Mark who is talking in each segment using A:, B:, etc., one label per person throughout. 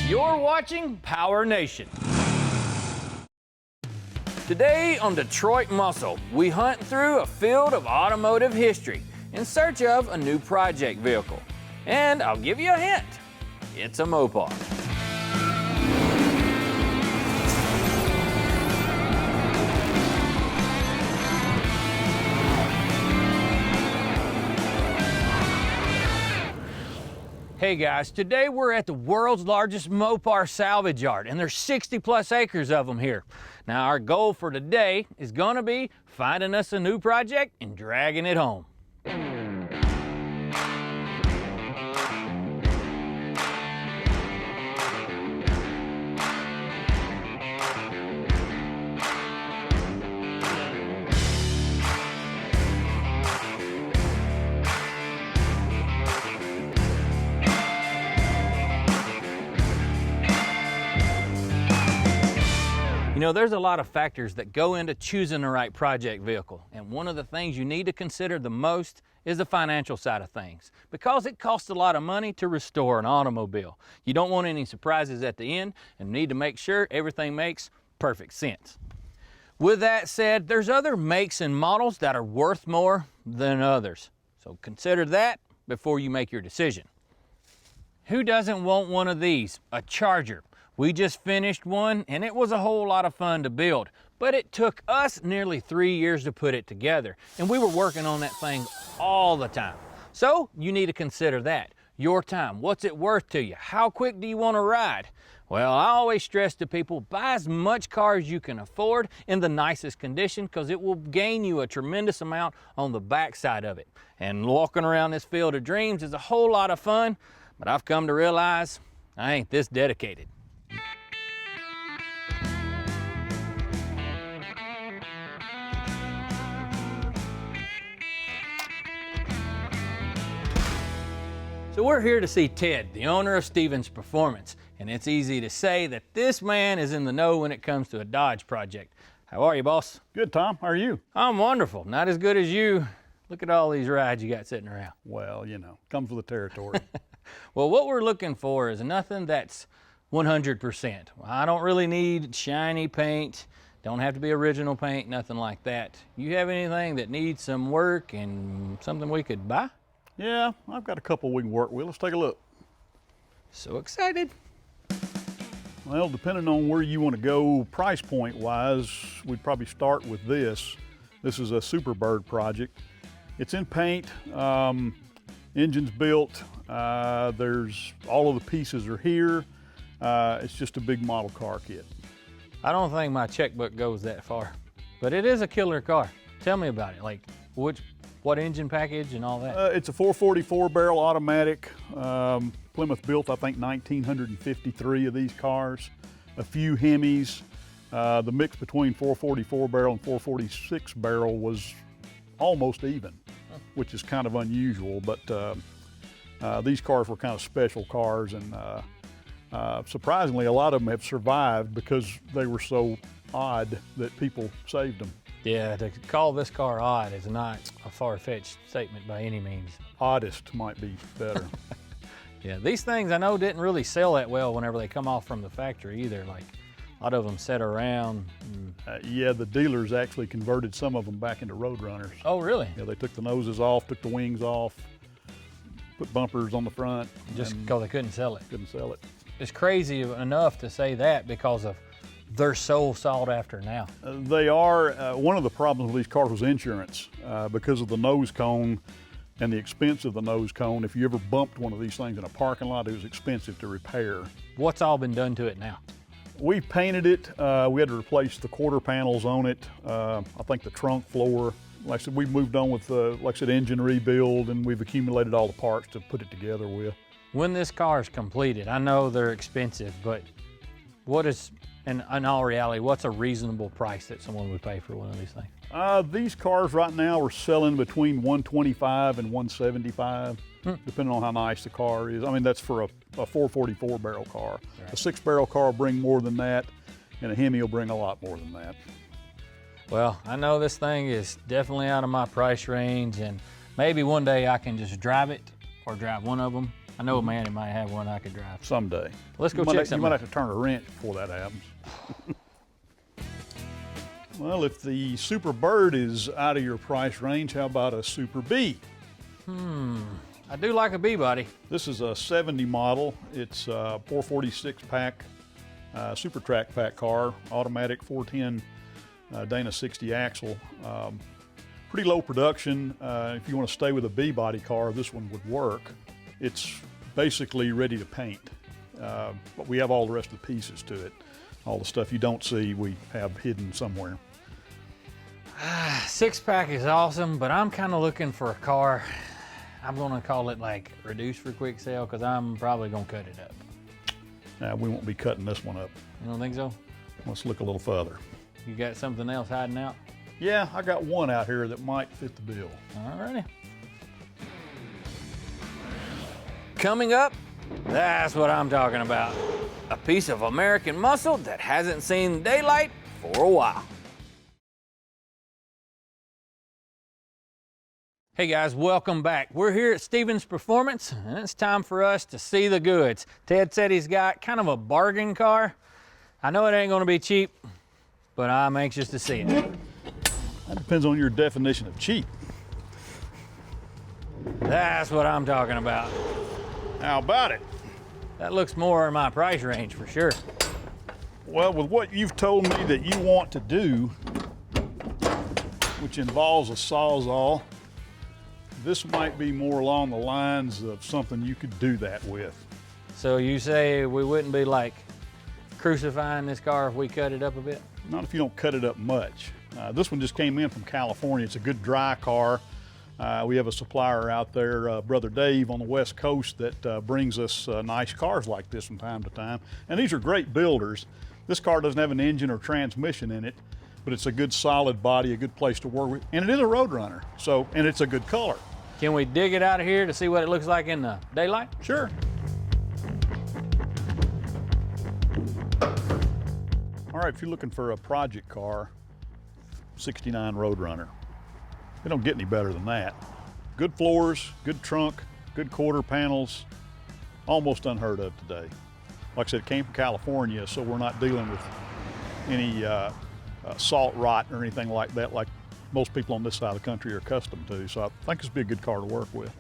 A: You're watching PowerNation. Today on Detroit Muscle, we hunt through a field of automotive history in search of a new project vehicle. And I'll give you a hint, it's a mopar. Hey guys, today we're at the world's largest mopar salvage yard, and there's 60+ acres of them here. Now our goal for today is gonna be finding us a new project and dragging it home. You know, there's a lot of factors that go into choosing the right project vehicle, and one of the things you need to consider the most is the financial side of things, because it costs a lot of money to restore an automobile. You don't want any surprises at the end and need to make sure everything makes perfect sense. With that said, there's other makes and models that are worth more than others, so consider that before you make your decision. Who doesn't want one of these? A Charger. We just finished one and it was a whole lot of fun to build, but it took us nearly 3 years to put it together, and we were working on that thing all the time. So you need to consider that. Your time, what's it worth to you? How quick do you want to ride? Well, I always stress to people, buy as much car as you can afford in the nicest condition, because it will gain you a tremendous amount on the backside of it. And walking around this field of dreams is a whole lot of fun, but I've come to realize I ain't this dedicated. So we're here to see Ted, the owner of Stevens Performance, and it's easy to say that this man is in the know when it comes to a Dodge project. How are you, boss?
B: Good, Tom. How are you?
A: I'm wonderful. Not as good as you. Look at all these rides you got sitting around.
B: Well, you know, comes with the territory.
A: Well, what we're looking for is nothing that's 100%. I don't really need shiny paint. Don't have to be original paint, nothing like that. You have anything that needs some work and something we could buy?
B: Yeah, I've got a couple we can work with. Let's take a look.
A: So excited.
B: Well, depending on where you want to go price point wise, we'd probably start with this. This is a Superbird project. It's in paint, engine's built, there's all of the pieces are here. It's just a big model car kit.
A: I don't think my checkbook goes that far, but it is a killer car. Tell me about it, like what engine package and all that?
B: It's a 444 barrel automatic. Plymouth built, I think, 1,953 of these cars. A few Hemis. The mix between 444 barrel and 446 barrel was almost even, which is kind of unusual, but these cars were kind of special cars, and surprisingly, a lot of them have survived because they were so odd that people saved them.
A: Yeah, to call this car odd is not a far-fetched statement by any means.
B: Oddest might be better.
A: Yeah, these things I know didn't really sell that well whenever they come off from the factory either. Like, a lot of them sit around.
B: Yeah, the dealers actually converted some of them back into road runners.
A: Oh, really?
B: Yeah, they took the noses off, took the wings off, put bumpers on the front.
A: Just because they couldn't sell it.
B: Couldn't sell it.
A: It's crazy enough to say that because of they're so sought after now.
B: They are. One of the problems with these cars was insurance because of the nose cone and the expense of the nose cone. If you ever bumped one of these things in a parking lot, it was expensive to repair. What's
A: all been done to it now?
B: We painted it. We had to replace the quarter panels on it. I think the trunk floor. Like I said, we've moved on with, like I said, engine rebuild, and we've accumulated all the parts to put it together with.
A: When this car is completed, I know they're expensive, but what is, in all reality, what's a reasonable price that someone would pay for one of these things?
B: These cars right now are selling between $125 and $175, depending on how nice the car is. I mean, that's for a 444 barrel car. Right. A 6 barrel car will bring more than that, and a Hemi will bring a lot more than that.
A: Well, I know this thing is definitely out of my price range, and maybe one day I can just drive it or drive one of them I know a man who might have one I could drive.
B: Someday.
A: Let's go check something.
B: You might have to turn a wrench before that happens. Well, if the Super Bird is out of your price range, how about a Super B?
A: I do like a B body.
B: This is a 70 model. It's a 446 pack, Super Track pack car, automatic 410 Dana 60 axle. Pretty low production. If you want to stay with a B body car, this one would work. It's basically ready to paint, but we have all the rest of the pieces to it. All the stuff you don't see, we have hidden somewhere.
A: 6-pack is awesome, but I'm kind of looking for a car. I'm gonna call it like reduced for quick sale because I'm probably gonna cut it up.
B: We won't be cutting this one up.
A: You don't think so?
B: Let's look a little further.
A: You got something else hiding out?
B: Yeah, I got one out here that might fit the bill.
A: Alrighty. Coming up, that's what I'm talking about. A piece of American muscle that hasn't seen daylight for a while. Hey guys, welcome back. We're here at Stevens Performance, and it's time for us to see the goods. Ted said he's got kind of a bargain car. I know it ain't gonna be cheap, but I'm anxious to see it.
B: That depends on your definition of cheap.
A: That's what I'm talking about.
B: How about it?
A: That looks more in my price range for sure.
B: Well, with what you've told me that you want to do, which involves a Sawzall, this might be more along the lines of something you could do that with.
A: So you say we wouldn't be like crucifying this car if we cut it up a bit?
B: Not if you don't cut it up much. This one just came in from California. It's a good dry car. We have a supplier out there, Brother Dave on the West Coast, that brings us nice cars like this from time to time. And these are great builders. This car doesn't have an engine or transmission in it, but it's a good solid body, a good place to work with. And it is a road runner, and it's a good color.
A: Can we dig it out of here to see what it looks like in the daylight?
B: Sure. All right, if you're looking for a project car, 69 Roadrunner. They don't get any better than that. Good floors, good trunk, good quarter panels, almost unheard of today. Like I said, it came from California, so we're not dealing with any salt rot or anything like that, like most people on this side of the country are accustomed to. So I think this would be a good car to work with.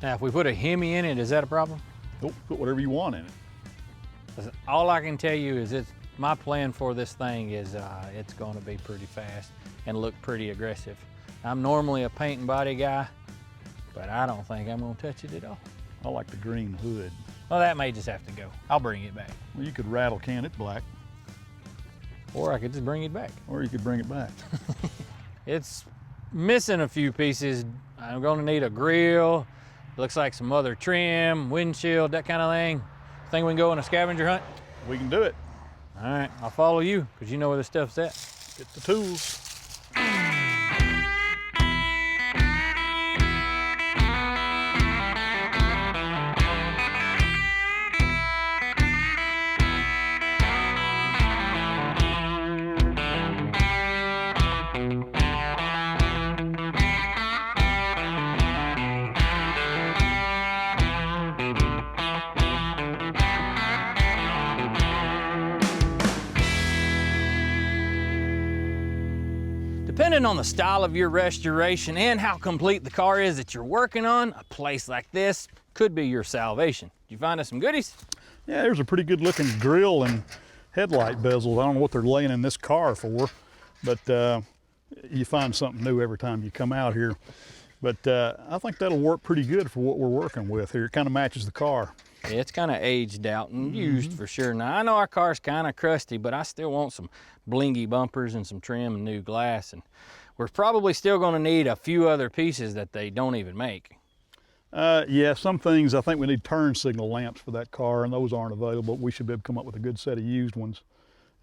A: Now, if we put a Hemi in it, is that a problem?
B: Nope, put whatever you want in it.
A: All I can tell you is my plan for this thing is it's going to be pretty fast and look pretty aggressive. I'm normally a paint and body guy, but I don't think I'm going to touch it at all.
B: I like the green hood.
A: Well, that may just have to go. I'll bring it back.
B: Well, you could rattle can it black.
A: Or I could just bring it back.
B: Or you could bring it back.
A: It's missing a few pieces. I'm going to need a grill. Looks like some other trim, windshield, that kind of thing. Think we can go on a scavenger hunt?
B: We can do it.
A: All right, I'll follow you because you know where the stuff's at.
B: Get the tools.
A: Depending on the style of your restoration and how complete the car is that you're working on, a place like this could be your salvation. Did you find us some goodies?
B: Yeah, there's a pretty good looking grill and headlight bezels. I don't know what they're laying in this car for, but you find something new every time you come out here. But I think that'll work pretty good for what we're working with here. It kind of matches the car.
A: Yeah, it's kind of aged out and used for sure. Now, I know our car's kind of crusty, but I still want some blingy bumpers and some trim and new glass. And we're probably still going to need a few other pieces that they don't even make.
B: Yeah, some things, I think we need turn signal lamps for that car, and those aren't available. We should be able to come up with a good set of used ones.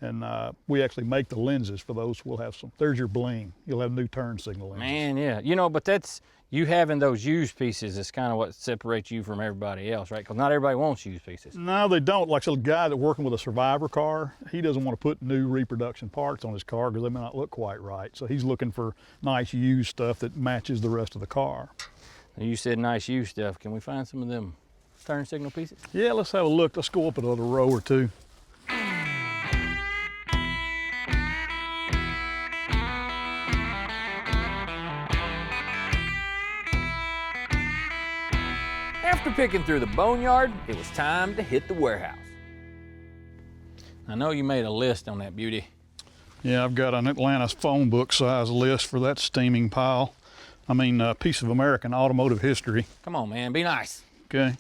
B: And we actually make the lenses for those. We'll have some. There's your bling. You'll have new turn signal lenses.
A: Man, yeah. You know, but that's, you having those used pieces is kind of what separates you from everybody else, right? Because not everybody wants used pieces.
B: No, they don't. Like a guy that's working with a Survivor car, he doesn't want to put new reproduction parts on his car because they may not look quite right. So he's looking for nice used stuff that matches the rest of the car.
A: You said nice used stuff. Can we find some of them turn signal pieces?
B: Yeah, let's have a look. Let's go up another row or two.
A: After picking through the boneyard, it was time to hit the warehouse. I know you made a list on that beauty.
B: Yeah, I've got an Atlanta phone book size list for that steaming pile. I mean, a piece of American automotive history.
A: Come on, man, be nice.
B: Okay.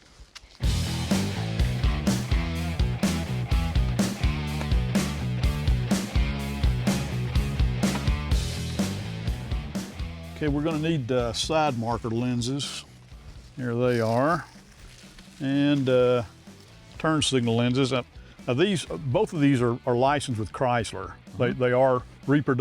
B: Okay, we're going to need side marker lenses. Here they are. And turn signal lenses. Both of these are licensed with Chrysler. They are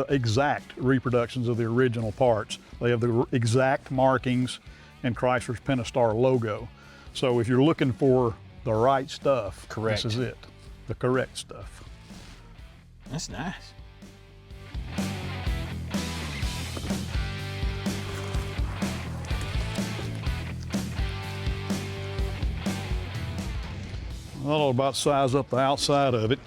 B: exact reproductions of the original parts. They have the exact markings and Chrysler's Pentastar logo. So if you're looking for the right stuff,
A: correct.
B: This is it, the correct stuff.
A: That's nice.
B: I'll about size up the outside of it.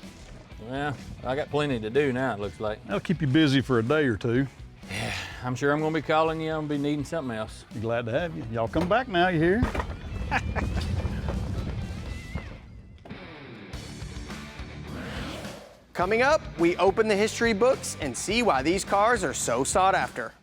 A: Well, I got plenty to do now, it looks like.
B: That'll keep you busy for a day or two.
A: Yeah, I'm sure I'm gonna be calling you. I'm gonna be needing something else.
B: Be glad to have you. Y'all come back now, you hear?
C: Coming up, we open the history books and see why these cars are so sought after.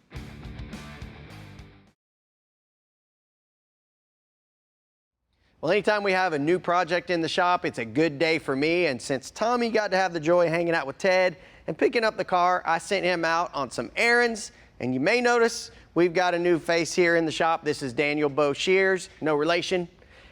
C: Well, anytime we have a new project in the shop, it's a good day for me. And since Tommy got to have the joy of hanging out with Ted and picking up the car, I sent him out on some errands. And you may notice we've got a new face here in the shop. This is Daniel Bo Shears, no relation.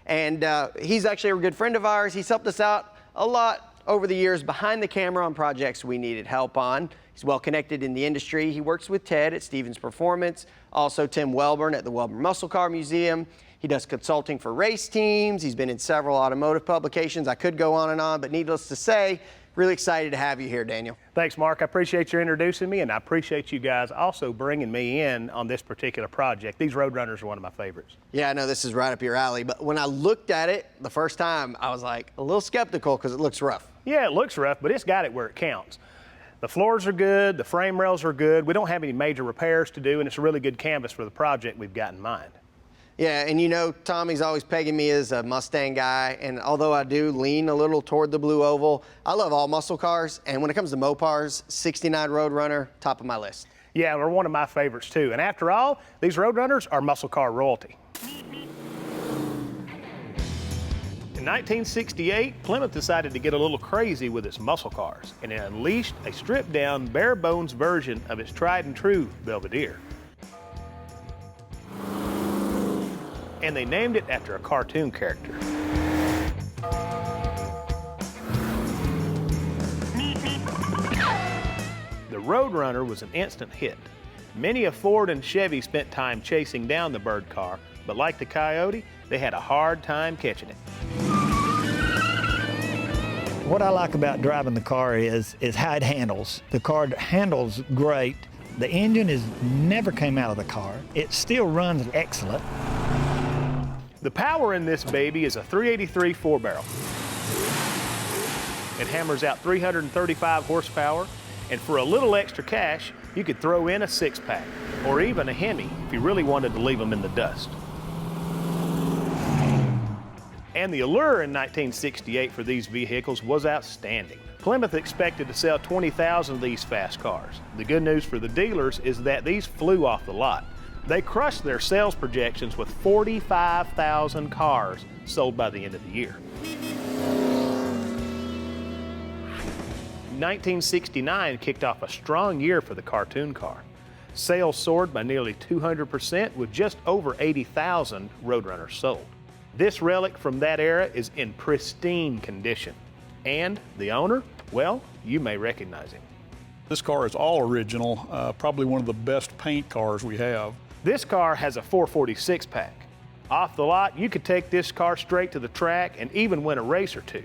C: And he's actually a good friend of ours. He's helped us out a lot over the years behind the camera on projects we needed help on. He's well connected in the industry. He works with Ted at Stevens Performance, also Tim Welburn at the Welburn Muscle Car Museum. He does consulting for race teams. He's been in several automotive publications. I could go on and on, but needless to say, really excited to have you here, Daniel.
D: Thanks, Mark. I appreciate you introducing me, and I appreciate you guys also bringing me in on this particular project. These Roadrunners are one of my favorites.
C: Yeah, I know this is right up your alley, but when I looked at it the first time, I was like a little skeptical because it looks rough.
D: Yeah, it looks rough, but it's got it where it counts. The floors are good, the frame rails are good. We don't have any major repairs to do, and it's a really good canvas for the project we've got in mind.
C: Yeah, and you know, Tommy's always pegging me as a Mustang guy, and although I do lean a little toward the blue oval, I love all muscle cars, and when it comes to Mopars, 69 Roadrunner, top of my list.
D: Yeah, they're one of my favorites too, and after all, these Roadrunners are muscle car royalty. In 1968, Plymouth decided to get a little crazy with its muscle cars, and it unleashed a stripped-down, bare-bones version of its tried-and-true Belvedere. And they named it after a cartoon character. The Roadrunner was an instant hit. Many a Ford and Chevy spent time chasing down the bird car, but like the Coyote, they had a hard time catching it.
E: What I like about driving the car is how it handles. The car handles great. The engine never came out of the car. It still runs excellent.
D: The power in this baby is a 383 4-barrel. It hammers out 335 horsepower, and for a little extra cash, you could throw in a 6-pack, or even a Hemi if you really wanted to leave them in the dust. And the allure in 1968 for these vehicles was outstanding. Plymouth expected to sell 20,000 of these fast cars. The good news for the dealers is that these flew off the lot. They crushed their sales projections with 45,000 cars sold by the end of the year. 1969 kicked off a strong year for the cartoon car. Sales soared by nearly 200% with just over 80,000 Roadrunners sold. This relic from that era is in pristine condition. And the owner, well, you may recognize him.
B: This car is all original, probably one of the best paint cars we have.
D: This car has a 446 pack. Off the lot, you could take this car straight to the track and even win a race or two.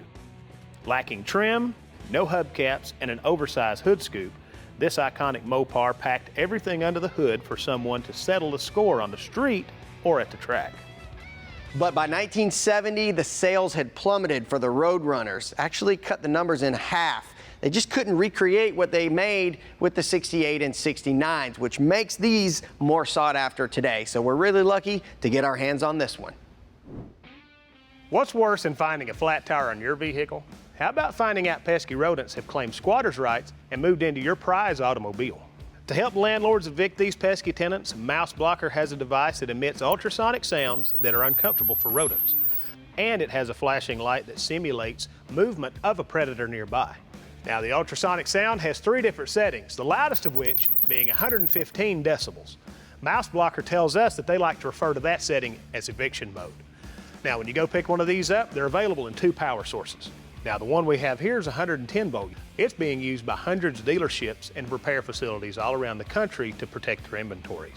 D: Lacking trim, no hubcaps, and an oversized hood scoop, this iconic Mopar packed everything under the hood for someone to settle the score on the street or at the track.
C: But by 1970, the sales had plummeted for the road runners, actually cut the numbers in half. They just couldn't recreate what they made with the 68 and 69s, which makes these more sought after today. So we're really lucky to get our hands on this one.
D: What's worse than finding a flat tire on your vehicle? How about finding out pesky rodents have claimed squatters' rights and moved into your prize automobile? To help landlords evict these pesky tenants, MouseBlocker has a device that emits ultrasonic sounds that are uncomfortable for rodents. And it has a flashing light that simulates movement of a predator nearby. Now, the ultrasonic sound has 3 different settings, the loudest of which being 115 decibels. MouseBlocker tells us that they like to refer to that setting as eviction mode. Now, when you go pick one of these up, they're available in 2 power sources. Now, the one we have here is 110 volt. It's being used by hundreds of dealerships and repair facilities all around the country to protect their inventories.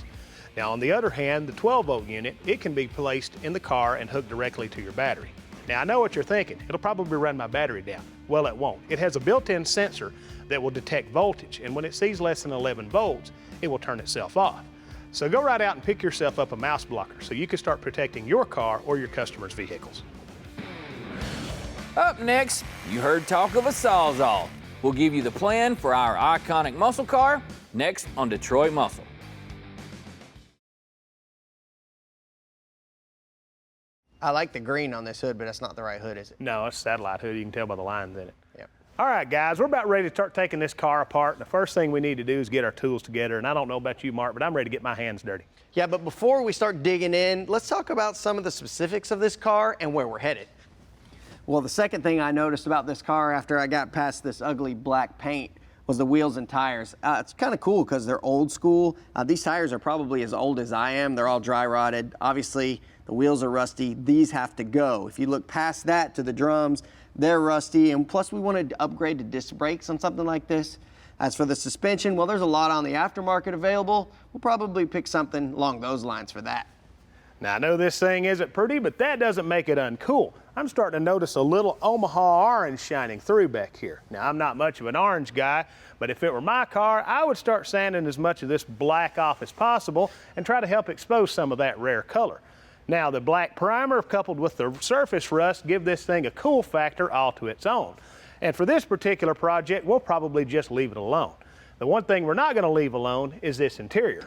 D: Now, on the other hand, the 12 volt unit, it can be placed in the car and hooked directly to your battery. Now, I know what you're thinking. It'll probably run my battery down. Well, it won't. It has a built-in sensor that will detect voltage, and when it sees less than 11 volts, it will turn itself off. So go right out and pick yourself up a MouseBlocker so you can start protecting your car or your customers' vehicles.
A: Up next, you heard talk of a Sawzall. We'll give you the plan for our iconic muscle car next on Detroit Muscle.
C: I like the green on this hood, but that's not the right hood, is it?
D: No, it's a satellite hood. You can tell by the lines in it.
C: Yep.
D: All right, guys, we're about ready to start taking this car apart. The first thing we need to do is get our tools together. And I don't know about you, Mark, but I'm ready to get my hands dirty.
C: Yeah, but before we start digging in, let's talk about some of the specifics of this car and where we're headed. Well, the second thing I noticed about this car after I got past this ugly black paint was the wheels and tires. It's kind of cool because they're old school. These tires are probably as old as I am. They're all dry rotted. Obviously, the wheels are rusty. These have to go. If you look past that to the drums, they're rusty. And plus, we wanted to upgrade to disc brakes on something like this. As for the suspension, well, there's a lot on the aftermarket available. We'll probably pick something along those lines for that.
D: Now, I know this thing isn't pretty, but that doesn't make it uncool. I'm starting to notice a little Omaha orange shining through back here. Now, I'm not much of an orange guy, but if it were my car, I would start sanding as much of this black off as possible and try to help expose some of that rare color. Now, the black primer coupled with the surface rust give this thing a cool factor all to its own. And for this particular project, we'll probably just leave it alone. The one thing we're not going to leave alone is this interior.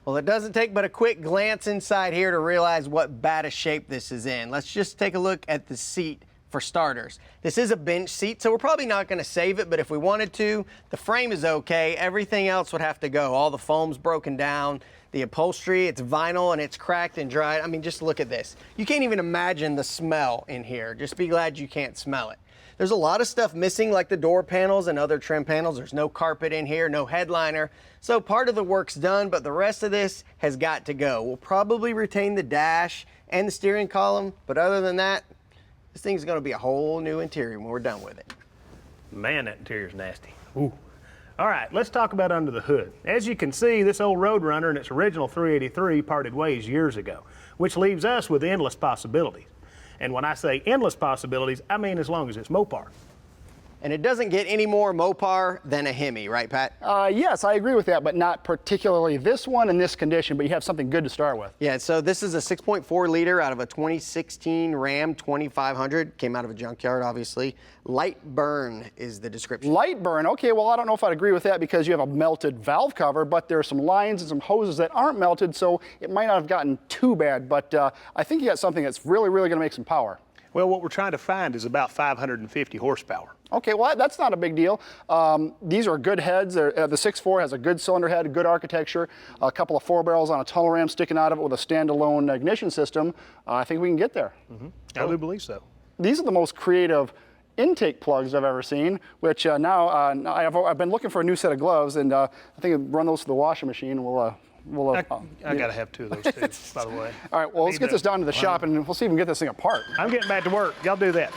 C: Well, it doesn't take but a quick glance inside here to realize what bad a shape this is in. Let's just take a look at the seat for starters. This is a bench seat, so we're probably not going to save it, but if we wanted to, the frame is okay. Everything else would have to go. All the foam's broken down. The upholstery, it's vinyl and it's cracked and dried. I mean, just look at this. You can't even imagine the smell in here. Just be glad you can't smell it. There's a lot of stuff missing, like the door panels and other trim panels. There's no carpet in here, no headliner. So part of the work's done, but the rest of this has got to go. We'll probably retain the dash and the steering column, but other than that, this thing's gonna be a whole new interior when we're done with it.
D: Man, that interior's nasty. Ooh. All right, let's talk about under the hood. As you can see, this old Roadrunner and its original 383 parted ways years ago, which leaves us with endless possibilities. And when I say endless possibilities, I mean as long as it's Mopar.
C: And it doesn't get any more Mopar than a Hemi, right, Pat?
F: Yes, I agree with that, but not particularly this one in this condition, but you have something good to start with.
C: Yeah, so this is a 6.4 liter out of a 2016 Ram 2500. Came out of a junkyard, obviously. Light burn is the description.
F: Light burn, okay, well, I don't know if I'd agree with that because you have a melted valve cover, but there are some lines and some hoses that aren't melted, so it might not have gotten too bad, but I think you got something that's really, really gonna make some power.
D: Well, what we're trying to find is about 550 horsepower.
F: Okay, well, that's not a big deal. These are good heads. The 6.4 has a good cylinder head, good architecture, a couple of 4 barrels on a tunnel ram sticking out of it with a standalone ignition system. I think we can get there.
D: I do believe so.
F: These are the most creative intake plugs I've ever seen, which now I've been looking for a new set of gloves, and I think I'll run those to the washing machine.
D: I gotta have 2 of those too, by the way.
F: All right, well, let's get this down to the shop and we'll see if we can get this thing apart.
D: I'm getting back to work. Y'all do that.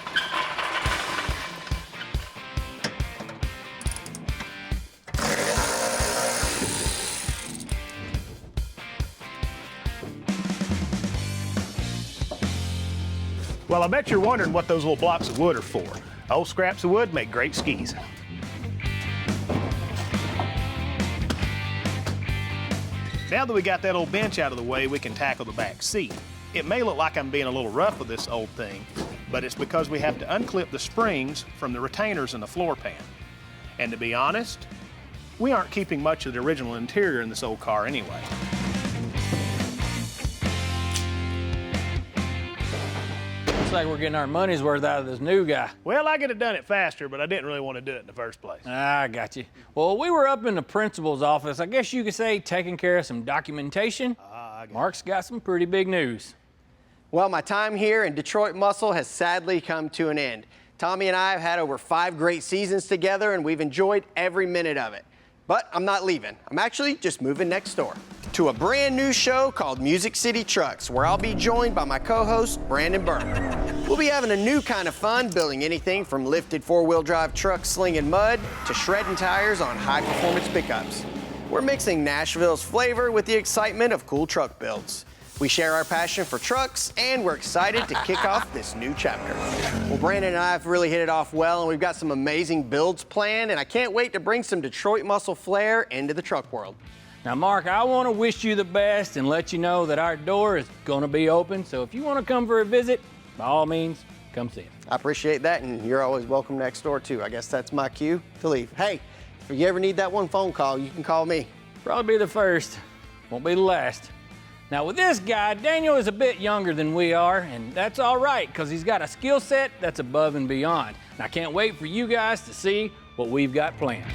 D: Well, I bet you're wondering what those little blocks of wood are for. Old scraps of wood make great skis. Now that we got that old bench out of the way, we can tackle the back seat. It may look like I'm being a little rough with this old thing, but it's because we have to unclip the springs from the retainers in the floor pan. And to be honest, we aren't keeping much of the original interior in this old car anyway.
A: Looks like we're getting our money's worth out of this new guy.
D: Well, I could have done it faster, but I didn't really want to do it in the first place.
A: I got you. Well, we were up in the principal's office, I guess you could say, taking care of some documentation. Mark's got some pretty big news.
C: Well, my time here in Detroit Muscle has sadly come to an end. Tommy and I have had over 5 great seasons together, and we've enjoyed every minute of it. But I'm not leaving. I'm actually just moving next door to a brand new show called Music City Trucks, where I'll be joined by my co-host, Brandon Burke. We'll be having a new kind of fun, building anything from lifted 4-wheel drive trucks slinging mud to shredding tires on high-performance pickups. We're mixing Nashville's flavor with the excitement of cool truck builds. We share our passion for trucks, and we're excited to kick off this new chapter. Well, Brandon and I have really hit it off well, and we've got some amazing builds planned, and I can't wait to bring some Detroit muscle flair into the truck world.
A: Now, Mark, I want to wish you the best and let you know that our door is going to be open, so if you want to come for a visit, by all means, come see us.
C: I appreciate that, and you're always welcome next door, too. I guess that's my cue to leave. Hey, if you ever need that one phone call, you can call me.
A: Probably be the first, won't be the last. Now with this guy, Daniel is a bit younger than we are, and that's all right, because he's got a skill set that's above and beyond. And I can't wait for you guys to see what we've got planned.